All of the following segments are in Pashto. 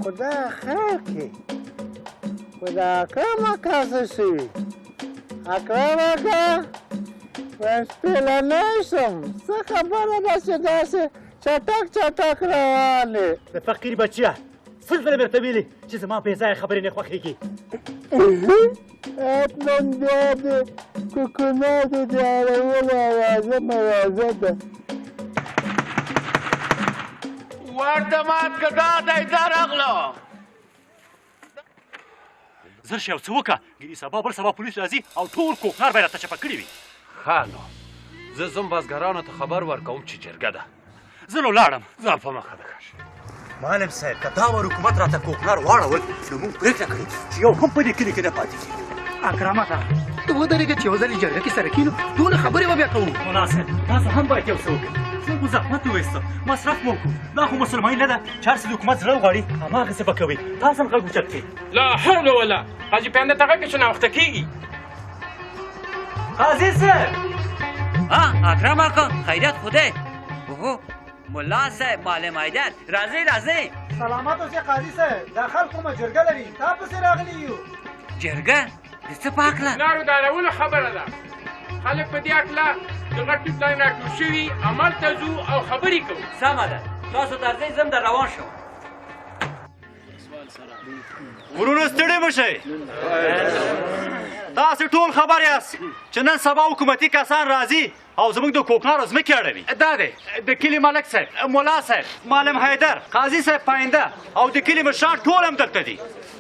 خدای خیر کړي خو د اکرم اکا څه شوي اکرم اکا وسپېلنی شم څه خبره ده چې داسې چټک چټک روان یې د فقیر بچیه سل ځله مې درته ویلي چې زما بې ځایه خبرې نه خوښېږي حتما بیا د کوکناتو د اړولو اوازه موازه ده ورته مات که دا دی دا راغله زر شي او څه وکړه ګینې سبا بل سبا پولیس راځي او ټول کوکنار به یې راته چپه کړي وي ښه نو زه ځم بزګرانو ته خبر ورکوم چې جرګه ده زه نو لاړم ځه په مخه ده معلم صاحب که دا ور حکومت راته کوکنار واړول نو موږ پرېکړه کړې چې یو هم په دې کلي کې نه پاتې کېږي اکرم اکا ته ودرېږه چې یو ځل یې جرګه کې سره کېنو دونه خبرې به بیا کوو ملا صاحب تاسو هم باید یو څه وکړئ موږ زحمت وویسته مصرف مو وکړو دا خو مسلماني نه ده چې هر څه د حکومت زړه وغواړي هماغسې به کوئ تاسو هم غږ اوچت کړئ لا حول ولا حاجي پنده ته غږ چې ناوخته کېږي قاضي صاحب اکرم اکا خیریت خدای اوهو ملا صاحب معلم حیدر راځئ راځئ سلامت اوسې قاضي صاحب دا خلک کومه جرګه لري تا پسې راغلي یو جرګه د څه په هکله لارو د اړولو خبره ده خلک په دې هکله د غټ ټیپلاین راټول شوي عمل ته ځو او خبرې کوو سمه ده تاسو درځئ زم در روان شم ورونو ستړي مه شئ تاسې ټول خبر یاست چې نن سبا حکومتي کسان راځي او زموږ د کوکنارو ځمکې اړوي دا دی د کلي ملک صاحب ملا صاحب معلم حیدر قاضي صاحب پاینده او د کلي مشران ټول هم دلته دي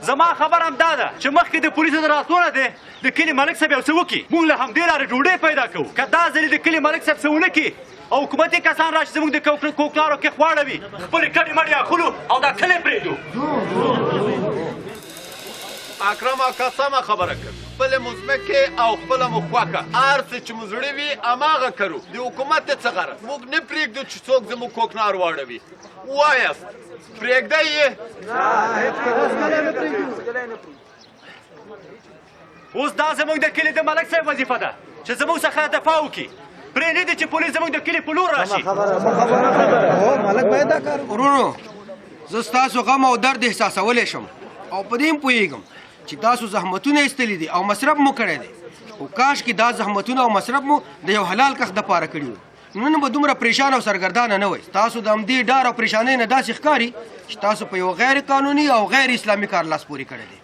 زما خبر هم دا ده چې مخکې د پولیسو د راتلونه دی د کلي ملک صاحب یو څه وکړي موږ له همدې لارې ډوډۍ پیدا کوو که دا ځلې د کلي ملک صاحب څه ونه کړي او حکومتي کسان راشي زموږ د کوکنارو کې خواړوي خپلې کډې مډې اخلو او دا کلی پرېږدو اکرم اکا سمه خبره کوي خپلې مو ځمکې او خپله مو خوښه هر څه چې مو زړه وي هماغه کرو د حکومت ته څه غرض موږ نه پرېږدو چې څوک زموږ کوکنار واړوي ووایاست پرېږدی یې اوس دا زموږ د کلي د ملک صاحب وظیفه ده چې زموږ څخه دفاع وکړي پرې نه دي چې پولیس زموږ د کلي په لور راشي ورونو زه ستاسو غم او درد احساسولی شم او په دې هم پوهېږم چې تاسو زحمتونه ایستلي دي او مصرف مو کړی دی خو کاش کې دا زحمتونه او مصرف مو د یو حلال کښ دپاره کړي وو نن به دومره پریشان او سرګردانه نه وئ تاسو د همدې ډار او پریشانۍ نه داسې ښکاري چې تاسو په یو غیر قانوني او غیر اسلامي کار لاس پورې کړی دی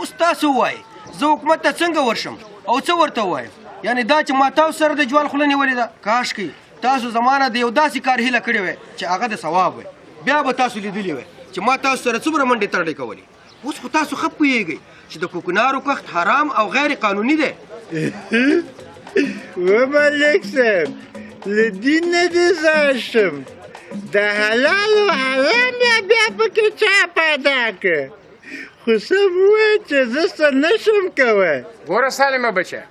اوس تاسو ووایئ زه حکومت ته څنګه ورشم او څه ورته ووایم یعنې دا چې ما تاسو سره د جوال خوله نیولې ده کاش کې تاسو زما نه د یو داسې کار هیله کړې وی چې هغه د ثواب وی بیا به تاسو لیدلي وی چې ما تاسو سره څومره منډې ترډې کولې اوس خو تاسو ښه پوهېږئ چې د کوکنارو کښت حرام او غیر قانوني دی و ملک صاحب له دین نه دې ځای شم د حلال و حرام یې بیا پکې چا پیدا کړ خو سم ووایه چې زه څه نشم کوی ګوره سالمه بچه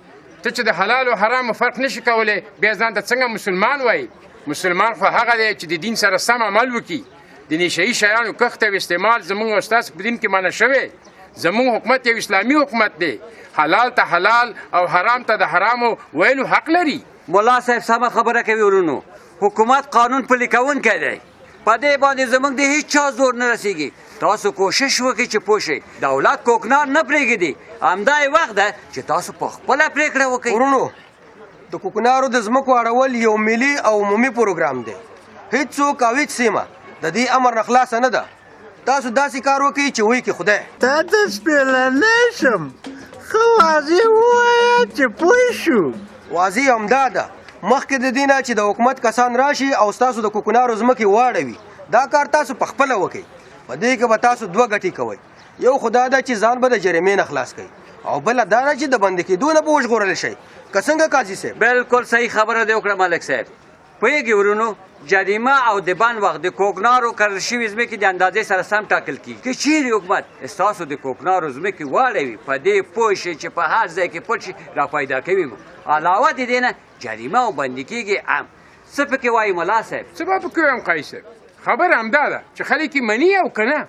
ته چې د حلال او حرامو فرق نشي کولی بیا ځان ته څنګه مسلمان وایي مسلمان خو هغه دی چې د دین سره سم عمل وکړي د نشهیي شیانو کښت او استعمال زموږ او ستاسو په دین کې منع شوی زموږ حکومت یو اسلامي حکومت دی حلال ته حلال او حرام ته د حرامو ویلو حق لري ملا صاحب سمه خبره کوي ورونو حکومت قانون پلي کوونکی دی په دې باندې زموږ د هیڅ چا زور نه رسیږي تاسو کوشش وکړئ چې پوه شئ دولت کوکنار نه پرېږدي همدا یې وخت ده چې تاسو په خپله پرېکړه وکړئ ورونو د کوکنارو د ځمکو اړول یو ملي او عمومي پروګرام دی هیڅوک او هیڅ سیمه د دې امر نه خلاصه نه ده تاسو داسې کار وکړئ چې وایي کې خدای تا ته سپېلنی شم ښه واضح ووایه چې پوه شو واضح همدا ده مخکې د دې نه چې د حکومت کسان راشي او ستاسو د کوکنارو ځمکې واړوي دا کار تاسو په خپله وکئ په دې کې به تاسو دوه ګټې کوئ یو خو دا ده چې ځان به د جریمې نه خلاص کوئ او بله دا ده چې د بندي کېدو نه به وژغورلی شئ که څنګه قاضي صاحب بالکل صحیح خبره دې وکړه ملک صاحب پوهېږي ورونو جریمه او د بند وخت د کوکنارو کرل شوي ځمکې د اندازې سره سم ټاکل کېږي که چیرې حکومت ستاسو د کوکنارو ځمکې واړوي په دې پوه شئ چې په هر ځای کې پټ شي را پیدا کوي مو علاوه د دې نه جریمه او بندي کېږي عام څه پکې وایي ملا صاحب څه به پکې وایم قایي صاحب خبره همدا ده چې خلک یې مني او که نه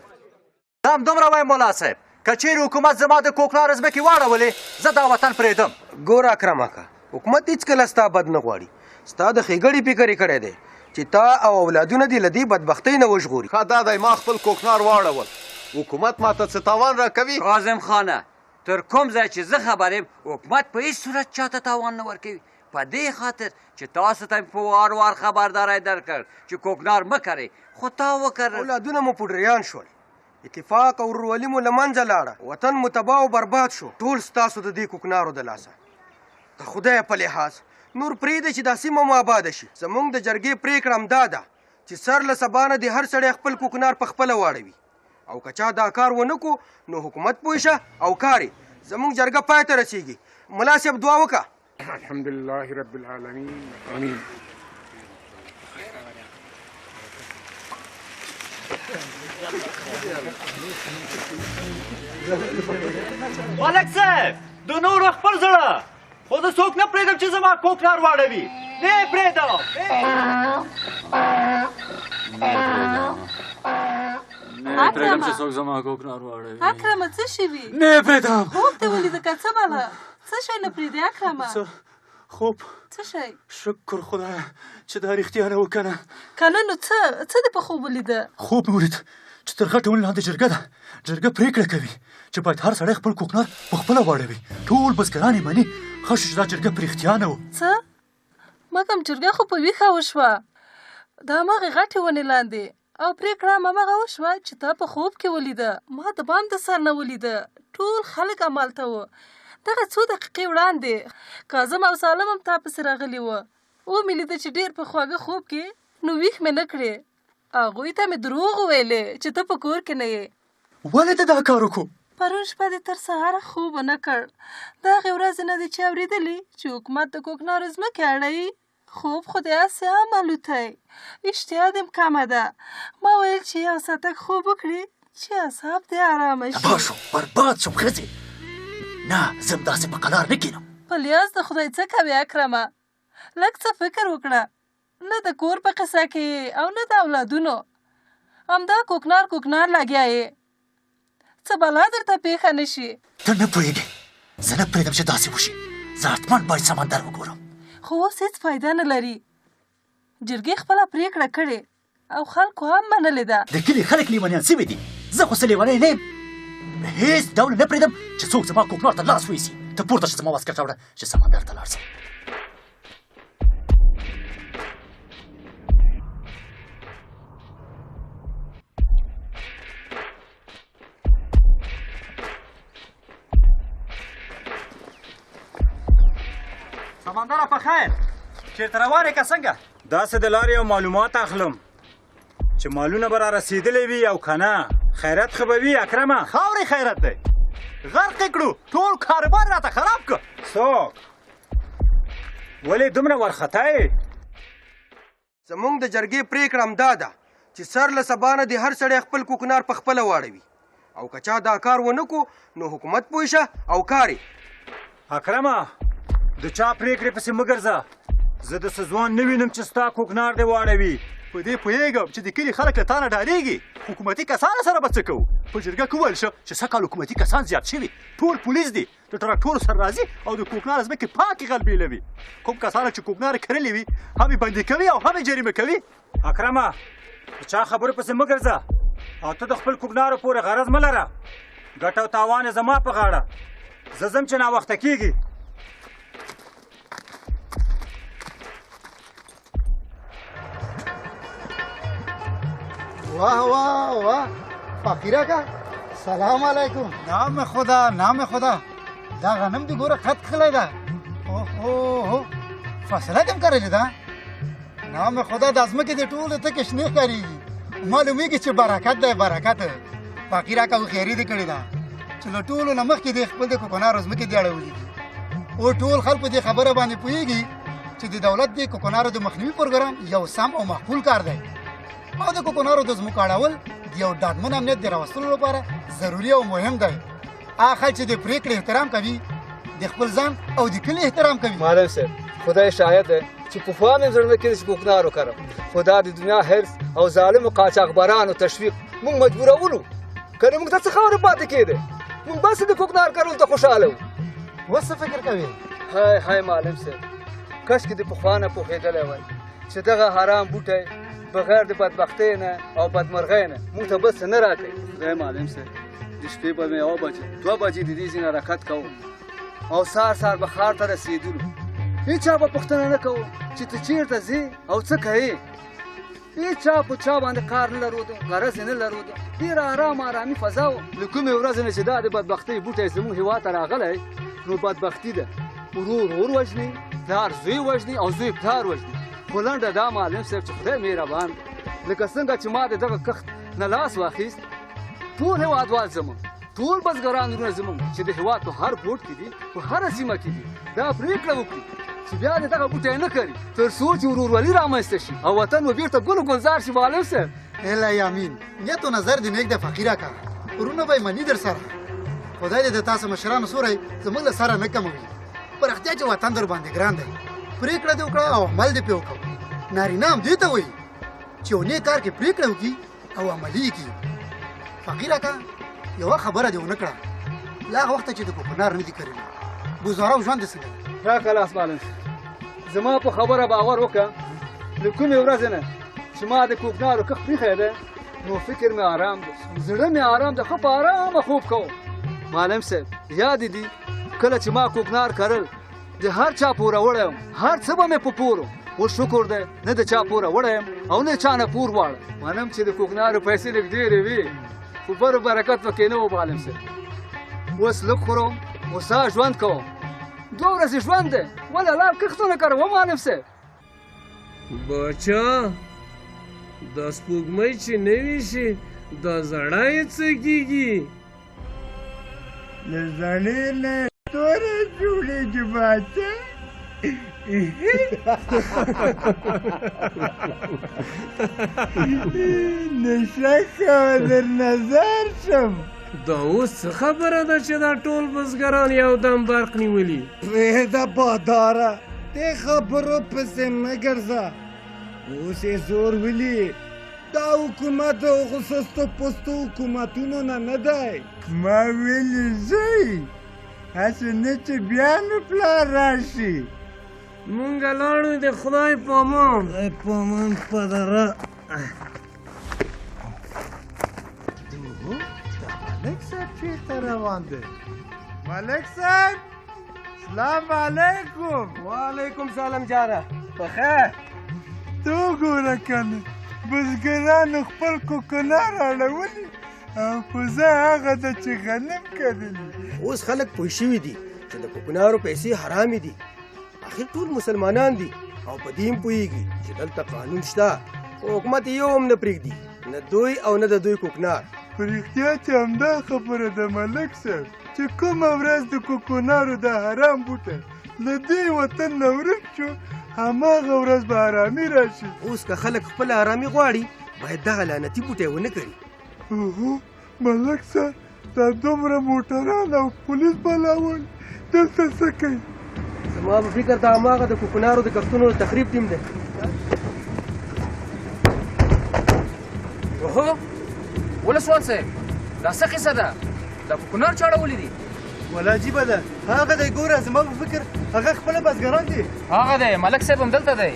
دا همدومره وایم ملا صاحب که چیرې حکومت زما د کوکنارو ځمکې واړولې زه دا وطن پرېږدم ګوره اکرم اکا حکومت هېڅکله ستا بد نه غواړي ستا د ښېګړې فکر یې کړی دی چې تا او اولادونه دې له دې بدبختۍ نه وژغوري ښه دا دی ما خپل کوکنار واړول حکومت ماته څه تاوان راکوي؟ کاظم خانه تر کوم ځای چې زه خبر یم حکومت په هیڅ صورت چاته تاوان نه ورکوي په دې خاطر چې تاسو ته مې په وار وار خبرداری درکړ چې کوکنار مه کرئ خو تا وکرل اولادونه مو پوډریان شول اتفاق او ورورولي مو له منځه لاړه وطن مو تباه او برباد شو ټول ستاسو د دې کوکنارو د لاسه د خدای په لحاظ نور پرېږدئ چې دا سیمه مو آباده شي زموږ د جرګې پرېکړه همدا ده چې سر له سبا نه د هر سړی خپل کوکنار په خپله واړوي او که چا دا کار ونه کو نو حکومت پوه شه او کارې زموږ جرګه پای ته رسیږي ملا صاحب دعا وکړه الحمدلله رب العالمین امین ملک صاحب د نورو خپل زړه خو زه څوک نه پرېږدم چې زما کوکنار واړوي نه یې پرېږدم اکرمه څه شوي نه یې پرېږدم خوب دې ولیده که څه بله څه شی نه پرېږدې اکرمه خوب څه شی شکر خدایه چې دا رښتیا نه و که نه نو څه دې په خوب ولیده خوب مې ولید چې تر غټې ونې لاندې جرګه ده جرګه پرېکړه کوي چې باید هر سړی خپل کوکنار په خپله واړوي ټول بزګران یې مني ښه شو چې دا جرګه په رښتیا نه و څه مګم جرګه خو په ویښه وشوه د هماغې غټې ونې لاندې او پرېکړه هم هماغه وشوه چې تا په خوب کې ولیده ما د بام د سر نه ولیده ټول خلک همالته وو دغه څو دقیقې وړاندې کاظم او سالم هم تا پسې راغلي وه ومې لیده چې ډېر په خواږه خوب کې نو ویښ مې نه کړې هغوی ته مې دروغ وویلې چې ته په کور کې نه یې ولې ته دا کار وکړو پرون شپه دې تر سهاره خوب ونه کړ د هغې ورځې نه دې چې اورېدلي چې حکومت د کوکنارو ځمکې اړوي خوب خو دې هسې هم الوتی اشتها دې هم کمه ده ما ویل چې یو ساعتک خوب وکړي چې اعصاب دې ارامه شي تباه شو برباد شم ښځې نه زه هم داسې په قلار نه کښېنم په لیاز د خدای څه کوې اکرمه لږ څه فکر وکړه نه د کور په قصه کې او نه د اولادونو همدا کوکنار لګیا یې څه بلا درته پیښه نه شي ته نه پوهېږې زه نه پرېږدم چې داسې وشي زه حتما باید سمندر وګورم خو اوس هېڅ فایده نه لري جرګې خپله پرېکړه کړې او خلکو هم منلې ده د کلي خلک لیونیان سوي دي زه خو څه لیونی نه یم هېڅ ډول نه پرېږدم چې څوک زما کوکنار ته لاس ویسي ته پورته شه زما واسکټ راوړه چې سمندر ته لاړ شم سمندره په خیر چېرته روان یې که څنګه داسې د لارې یو معلومات اخلم چې مالونه به را رسېدلی وي او که نه خیرت خو به وي اکرمه خاورې خیرت دی غرق یې کړو ټول کاروبار راته خراب کړ څوک ولې دومره وارخطا یې زموږ د جرګې پرېکړه همدا ده چې سر له سبا نه د هر سړی خپل کوکنار په خپله واړوي او که چا دا کار ونه کو نو حکومت پوه شه او کارې اکرمه د چا پرېکړې پسې مه ګرځه زه داسې ځوان نه وینم چې ستا کوکنار دې واړوي په دې پوهېږم چې د کلي خلک له تا نه ډارېږي حکومتي کسانو سره به څه کوو په جرګه کې وویل شه چې سږ کال حکومتي کسان زیات شوي ټول پولیس دي د ټراکټورو سره راځي او د کوکنار ځمکې پاکې غلبېلوي کوم کسانو چې کوکنار کرلې وي هم یې بندي کوي او هم یې جریمه کوي اکرمه د چا خبرو پسې مه ګرځه او ته د خپل کوکنارو پورې غرض مه لره ګټه او تاوان یې زما په غاړه زه ځم چې ناوخته کېږي वाह वाह वाह فقیره کا سلام علیکم نام خدا دا غنم دی ګوره خط خلای دا اوه فاصله کم کړی دا نام خدا د ازمکه دی ټول ته کښنه کوي معلومیږي چې برکت دی برکت فقیره کا خیری دی کړی دا چې له ټول نمخ کې دی خپل د کوکنار ازمکه دی اړولې او ټول خلک دې خبره باندې پوهیږي چې د دولت د کوکنارو د مخنیوي پروګرام یو سم او معقول کار دی او د کوکنارو د ځمکو اړول د یو ډاډمن امنیت د راوستلو لپاره ضروري او مهم دی هغه خلک چې د پرېکړې احترام کوي د خپل ځان او د کلي احترام کوي معلم صاحب خدای شاهد دی چې پخوا مې زړه نه کېده چې کوکنار وکړم خو دا د دنیا حرص او ظالمو قاچاقبرانو تشویق موږ مجبورولو که نه موږ ته څه خبره پاتې کېده موږ بس د کوکنار کرلو ته خوشحاله وو اوس څه فکر کوې های معلم صاحب کاشکې د پخوا نه پوهېدلی وای چې دغه حرام بوټی بغیر د بدبختۍ نه او بدمرغۍ نه موږ ته بل څه نه راکوي. خدای معلم صاحب د شپې به مې 2 بجې د دې ځای نه حرکت کوو او سهار به ښار ته رسېدلو. هېچا به پوښتنه نه کوو چې ته چېرته ځې او څه کوې. هېچا په چا باندې کار نه لرودو، غرض یې نه لرودو. ډېره ارامي فضا وه. له کومې ورځې نه چې دا د بدبختۍ بوټی زموږ هېواد ته راغلی نو بدبختي ده. ورور وژني، پلار زوی وژني او زوی پلار وژني. خو لنډه دا معلم صاحب چې خدای مهربان دی، لکه څنګه چې ما د دغه کښت نه لاس واخیست، ټول هېوادوال زموږ، ټول بزګران وروڼه زموږ چې د هېواد په هر ګوټ کې دي، په هره سیمه کې دي، دا پرېکړه وکړي چې بیا د دغه بوټی نه کري تر څو چې ورورولي رامنځته شي او وطن به بېرته ګل و ګلزار شي. معلم صاحب الهی امین. نیت و نظر دې نیک د فقیره کا ورونه به یې مني در سره. خدای دې د تاسو مشرانو سوری زموږ له سره نه کموي. پر اختیا چې وطن در باندې ګران دی، پرېکړه دې وکړه او عمل دې پرې وکړه. نارینه هم دې ته وایي چې یو نیک کار کې پرېکړه وکړي او عملي یې کړي. فقیره کا یوه خبره دې ونه کړه، لا هغه وخته چې د کوکنار نه دي کړلي ګزاره او ژوند دې څنګه دی؟ راکه لاس معلم صاحب، زما په خبره باور وکړه. له کومې ورځې نه چې ما د کوکنارو کښت پرېښی دی نو فکر مې آرام دی، زړه مې آرام دی، ښه په آرامه خوب کوم. معلم صاحب یاد دي کله چې ما کوکنار کرل د هر چا پوره وړی یم، هر څه به مې په پور و. اوس شکر دی نه د چا پوره وړی یم او نه د چا نه پور غواړم. منم چې د کوکنارو پیسې لږ ډېرې وي خو بر برکت پکې نه و. معلم صاحب اوس لږ خورم، هوسا ژوند کوم. 2 ورځې ژوند دی ولې لار کښتونه کوم. معلم صاحب باچا دا سپوږمۍ چې نوي شي دا زړه یې څه کېږي؟ له زړې نه توره جوړېږي باچا. نشه کوه در نظر شم. دا اوس څه خبره ده چې دا ټول بزګران یو دم برق نیولي؟ پرېږده باداره دې خبرو پسې مه ګرځه. اوس یې زور ولي. دا حکومت د هغو سستو پستو حکومتونو نه دی. ما ویلي ځئ هسې نه چې بیا مې پلار راشي. مونږ لاړو د خدای په امان. خدای په امان پدره. ملک صاحب چېرته روان دی؟ ملک صاحب سلام علیکم. وعلیکم سلام جاره بخیر. تو ګوره کنه بزګرانو خپل کوکنار اړولي او کوزه هغه ده چې غنم کرلي. اوس خلک پوه شوي دي چې د کوکنارو پیسې حرامې دي. اخر ټول مسلمانان دي او په دې هم پوهېږي چې دلته قانون شته خو حکومت یې یو هم نه پرېږدي، نه دوی او نه د دوی کوکنار. په رښتیا چې همدا خبره ده ملک صاحب چې کومه ورځ د کوکنارو د حرام بوټی له دې وطن نه ورک شو هماغه ورځ به ارامي راشي. اوس که خلک خپله ارامي غواړي باید دغه لعنتي بوټی ونه کړي. ملک صاحب دا دومره موټران او پولیس بلاول دلته څه کوي؟ زما په فکر دا هماغه د کوکنارو د کښتونو د تخریب ټیم دی. اوهو ولسوال صاحب دا څه قصه ده؟ دا کوکنار چا اړولي دي؟ ولا عجیبه ده. هغه دی ګوره زما په فکر هغه خپله بزګران دي. هغه دی ملک صاحب هم دلته دی.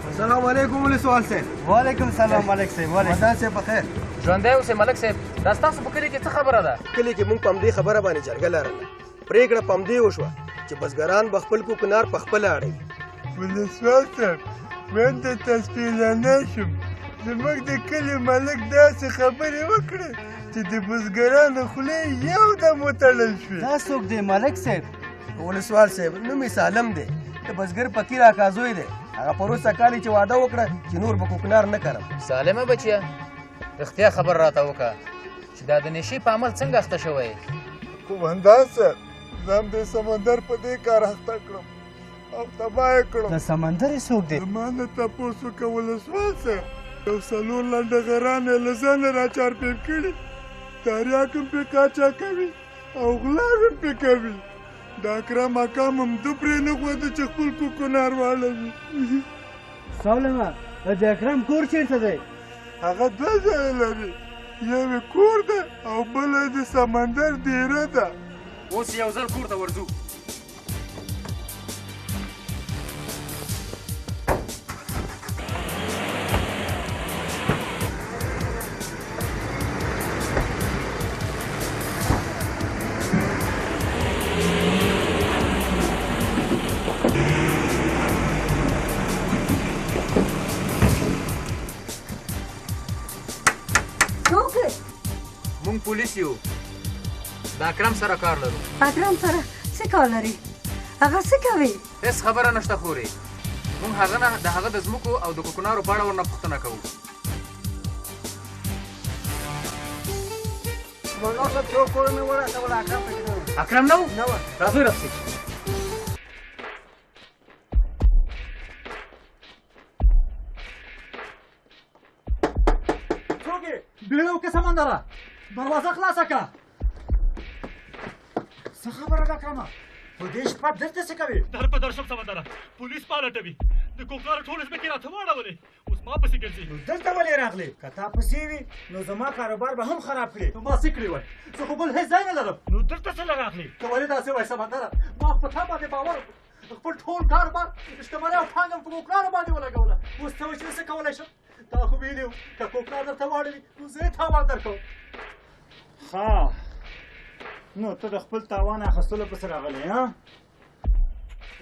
السلام علیکم ولسوال صاحب. وعلیکم سلام ملک صاحب. وطن صاحب بخیر. ژوندی اوسئ ملک صاحب. دا ستاسو په کلي کې څه خبره ده؟ کلي کې موږ په همدې خبره باندې جرګه لرله. پرېکړه په همدې وشوه چې بزګران به خپل کوکنار په خپله اړوي. ولسوال صاحب من درته سپېلنی شم. زموږ د کلي ملک داسې خبرې وکړې چې د بزګرانو خولې یو دم وتړل شوې. دا څوک دی ملک صاحب؟ ولسوال صاحب نوم یې سالم دی، د بزګر فقیر اکا زوی دی. هغه په وروسته کال چې واده وکړه چې نور به کوکنار نه کرم. سالمه بچیه رښتیا خبر راته وکړه چې دا د نشي په عمل څنګه اخته شوی؟ قومندان صاحب زه هم د سمندر په دې کار اخته کړم او تباه یې کړم. د سمندر یې څوک دی؟ زما نه تپوس وکړه ولسوال صاحب. یو 4 لنډه غران یې له ځانه راچارپېر کړي. تاریاک هم پرې قاچا کوي او غلا هم پرې کوي. د اکرم اکا هم همدو پرې نه غوده چې خپل کوکنار واړوي. سالمه د اکرم کور چېرته دی؟ هغه 2 ځایه لري، یو یې کور ده او بله د سمندر دیره ده. اوس یو ځل کور ته ورځو. مونږ پولیس یو د اکرم سره کار لرو. اکرم سره څه کار لري؟ هغه څه کوي؟ هیڅ خبره نشته خورې. مونږ هغه نه د هغه د ځمکو او د کوکنارو په اړه ورنه پوښتنه کوو. اکرم نه و؟ راځئ راسئ. څوک یې؟ بیړه وکړه سمندره، دروازه خلاصه کړه. څه خبره ده اکرمه؟ په دې شپه دلته څه کوې؟ در په در شم سمندره، پولیس پالټوي. د کوکنارو ټولې ځمکې راته واړولې، اوس ما پسې ګرځي. نو دلته ولې راغلې؟ که تا پسې وي نو زما کاروبار به هم خراب کړې. نو ما څه کړي وای؟ زه خو بل هېڅ ځای نه لرم. نو دلته څه راغلې؟ ته ولې داسې وایې سمندره؟ ما په تا باندې باور وکړ. خپل ټول کاروبار، شتمنۍ او پانګه په کوکنارو باندې ولګوله. اوس ته وایې چې زه څه کولی شم؟ تا خو ویلي وو که کوکنار درته واړوي نو زه یې تاوان درکوم. ښه نو ته د خپل تاوان اخیستلو پسې راغلی ها؟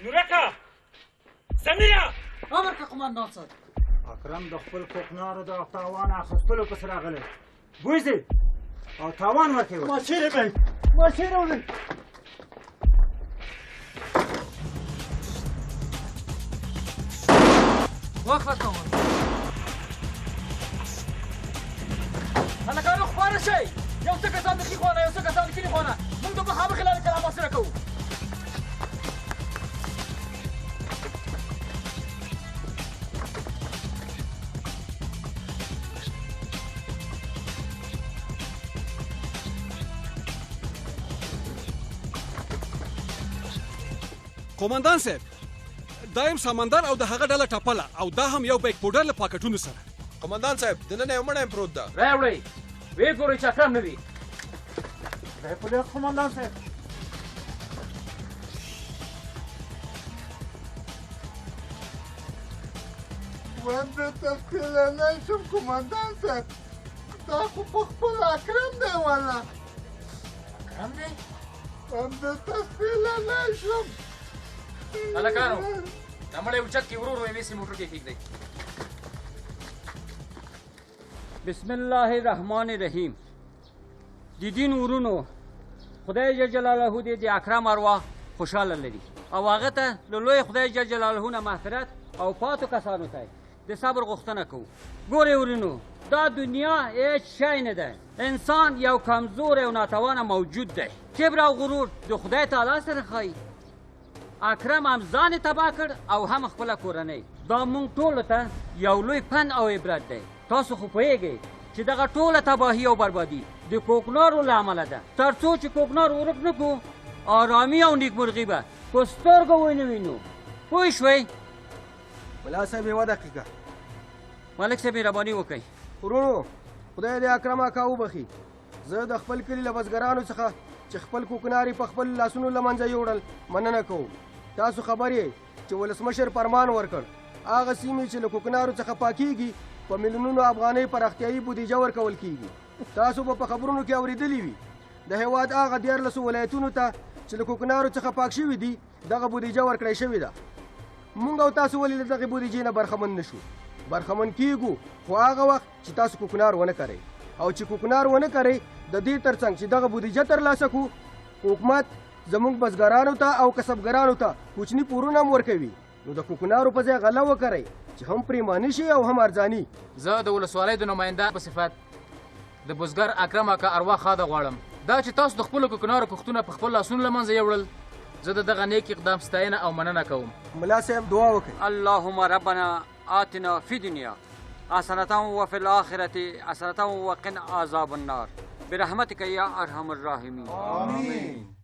نورکه سمیره امر که قماندان صاحب. اکرم د خپل کوکنارو د تاوان اخیستلو پسې راغلی. بوځي او تاوان ورکوي. ما چیرې دی؟ ما چیرې وځي؟ وقفه کوم. هلکانو خپاره شئ. یو څه کسان د ښي خوا نه، یو څه کسان د کلي خوا نه. موږ د مخامخ لارې سره محاصره کوو. قومندان صاحب، دا یم سمندر او د هغه ډله ټپله، او دا هم یو بیک پوډر له پاکټونو سره. قومندان صاحب دننه یو مړی پروت ده. راوړئ ویې ګورئ چې اکرم نه وي. دی په دې قماندان صاحب. ونده تسکیلنی شم قماندان صاحب، دا خو په خپل اکرم دی والا. اکرم دی؟ ونده تسکیلنی شم. هلکانو دا مړی اوچت کړي، ورو ورو یې ویسې موټر کې کېږدئ. بسم الله الرحمن الرحیم. د دین ورونو خدای جل جلاله دې د اکرم ارواح خوشحاله لري او هغه ته له لوی خدای جل جلاله نه مغفرت او پاتو کسانو ته د صبر غوښتنه کوو. ګورئ ورونو، دا دنیا هیڅ شی نه ده. انسان یو کمزور او ناتوانه موجود دی. کبر او غرور د خدای تعالی سره ښایي. اکرم هم ځان یې تباه کړ او هم خپله کورنۍ. دا موږ ټولو ته یو لوی پند او عبرت دی. تاسو خو پوهیږئ چې دغه ټوله تباهي او بربادي د کوکنارو له امله ده. تر څو چې کوکنار ورک نه کړو، آرامي او نیکمرغي به په سترګو ونه وینو. پوه شوئ؟ ملا صاحب یوه دقیقه. ملک صاحب مهرباني وکئ. ورونو خدای دې اکرم اکا وبخي. زه د خپل کلي له بزګرانو څخه چې خپل کوکناري په خپل لاسونو له منځه یوړل مننه کوم. تاسو خبر یې چې ولسمشر فرمان ورکړ هغه سیمې چې له کوکنارو څخه پاکیږي په میلیونونو افغانۍ پراختیایي بودیجه ورکول کیږي. تاسو به په خبرونو کې اورېدلي وي د هېواد هغه 14 ولایتونو ته چې له کوکنارو څخه پاک شوي دي دغه بودیجه ورکړی شوې ده. موږ او تاسو ولې له دغې بودیجې نه برخمن نه شو؟ برخمن کیږو خو هغه وخت چې تاسو کوکنار ونه کرئ، او چې کوکنار ونه کرئ د دې ترڅنګ چې دغه بودیجه ترلاسه کړو، حکومت زموږ بزګرانو ته او کسبګرانو ته کوچني پورونه هم ورکوي. نو د کوکنارو په ځای غله وکړئ چې هم پریماني شي او هم ارزاني. زه د ولسوالۍ د نماینده په صفت د بزګر اکرم اکا ارواح خاده غواړم. دا چې تاسو د خپلو کوکنارو کښتونه په خپل لاسونو له منځه یوړل، زه د دغه نیک اقدام ستاینه او مننه کوم. ملا صاحب دعا وکړئ. اللهم ربنا آتنا فی دنیا حسنة وفي الآخرة حسنة وقنا عذاب النار برحمتك یا ارحم الراحمین. آمین.